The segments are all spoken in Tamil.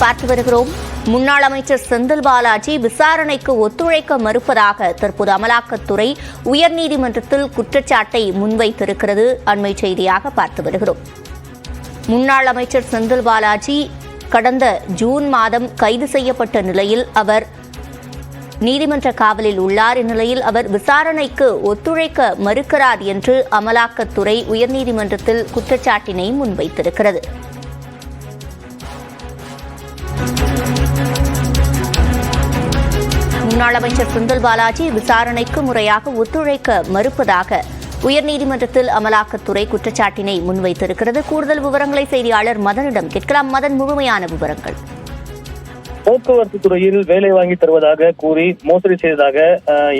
பார்த்து வருகிறோம். முன்னாள் அமைச்சர் செந்தில் பாலாஜி விசாரணைக்கு ஒத்துழைக்க மறுப்பதாக தற்போது அமலாக்கத்துறை உயர்நீதிமன்றத்தில் குற்றச்சாட்டை முன்வைத்திருக்கிறது. அண்மை செய்தியாக பார்த்து வருகிறோம். முன்னாள் அமைச்சர் செந்தில் பாலாஜி கடந்த ஜூன் மாதம் கைது செய்யப்பட்ட நிலையில் அவர் நீதிமன்ற காவலில் உள்ளார். இந்நிலையில் அவர் விசாரணைக்கு ஒத்துழைக்க மறுக்கிறார் என்று அமலாக்கத்துறை உயர்நீதிமன்றத்தில் குற்றச்சாட்டினை முன்வைத்திருக்கிறது. முன்னாள் அமைச்சர் செந்தில் பாலாஜி விசாரணைக்கு முறையாக ஒத்துழைக்க மறுப்பதாக உயர்நீதிமன்றத்தில் அமலாக்கத்துறை குற்றச்சாட்டினை முன்வைத்திருக்கிறது. கூடுதல் விவரங்களை செய்தியாளர் மதனிடம் கேட்கலாம். மதன், முழுமையான விவரங்கள். போக்குவரத்து துறையில் வேலை வாங்கி தருவதாக கூறி மோசடி செய்ததாக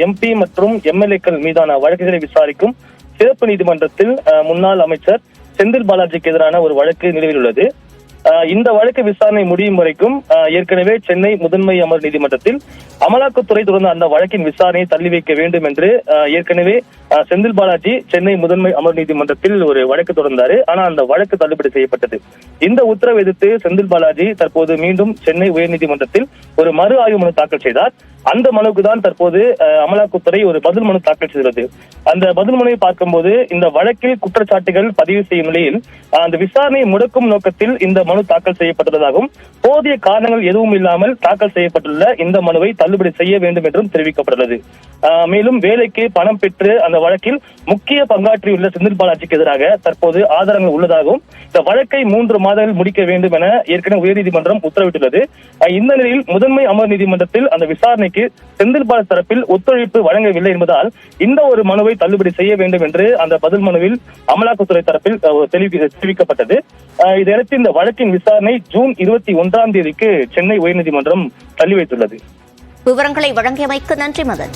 எம்பி மற்றும் எம்எல்ஏக்கள் மீதான வழக்குகளை விசாரிக்கும் சிறப்பு நீதிமன்றத்தில் முன்னாள் அமைச்சர் செந்தில் பாலாஜிக்கு எதிரான ஒரு வழக்கு நிலுவையில் உள்ளது. இந்த வழக்கு விசாரணை முடியும் வரைக்கும் ஏற்கனவே சென்னை முதன்மை அமர் நீதிமன்றத்தில் அமலாக்கத்துறை தொடர்ந்த அந்த வழக்கின் விசாரணையை தள்ளி வைக்க வேண்டும் என்று ஏற்கனவே செந்தில் பாலாஜி சென்னை முதன்மை அமர் நீதிமன்றத்தில் ஒரு வழக்கு தொடர்ந்தாரு. ஆனால் அந்த வழக்கு தள்ளுபடி செய்யப்பட்டது. இந்த உத்தரவை எதிர்த்து செந்தில் பாலாஜி தற்போது மீண்டும் சென்னை உயர்நீதிமன்றத்தில் ஒரு மறு ஆய்வு மனு தாக்கல் செய்தார். அந்த மனுக்கு தான் தற்போது அமலாக்கத்துறை ஒரு பதில் மனு தாக்கல் செய்துள்ளது. அந்த பதில் மனுவை பார்க்கும்போது இந்த வழக்கில் குற்றச்சாட்டுகள் பதிவு செய்யும் நிலையில் அந்த விசாரணையை முடக்கும் நோக்கத்தில் இந்த மனு தாக்கல் செய்யப்பட்டுள்ளதாகவும் போதிய காரணங்கள் எதுவும் இல்லாமல் தாக்கல் செய்யப்பட்டுள்ள இந்த மனுவை தள்ளுபடி செய்ய வேண்டும் என்றும் தெரிவிக்கப்பட்டுள்ளது. மேலும் வேலைக்கு பணம் பெற்று அந்த வழக்கில் முக்கிய பங்காற்றியுள்ள செந்தில் பாலாஜிக்கு எதிராக தற்போது ஆதாரங்கள் உள்ளதாகவும் இந்த வழக்கை 3 மாதங்கள் முடிக்க வேண்டும் என ஏற்கனவே உயர்நீதிமன்றம் உத்தரவிட்டுள்ளது. இந்த நிலையில் முதன்மை அமர் நீதிமன்றத்தில் அந்த விசாரணைக்கு செந்தில் பாலாஜி தரப்பில் ஒத்துழைப்பு வழங்கவில்லை என்பதால் இந்த ஒரு மனுவை தள்ளுபடி செய்ய வேண்டும் என்று அந்த பதில் மனுவில் அமலாக்கத்துறை தரப்பில் தெரிவிக்கப்பட்டது. இதையடுத்து இந்த வழக்கின் விசாரணை ஜூன் 21ஆம் தேதிக்கு சென்னை உயர்நீதிமன்றம் தள்ளி வைத்துள்ளது. விவரங்களை வழங்கியமைக்கு நன்றி மதன்.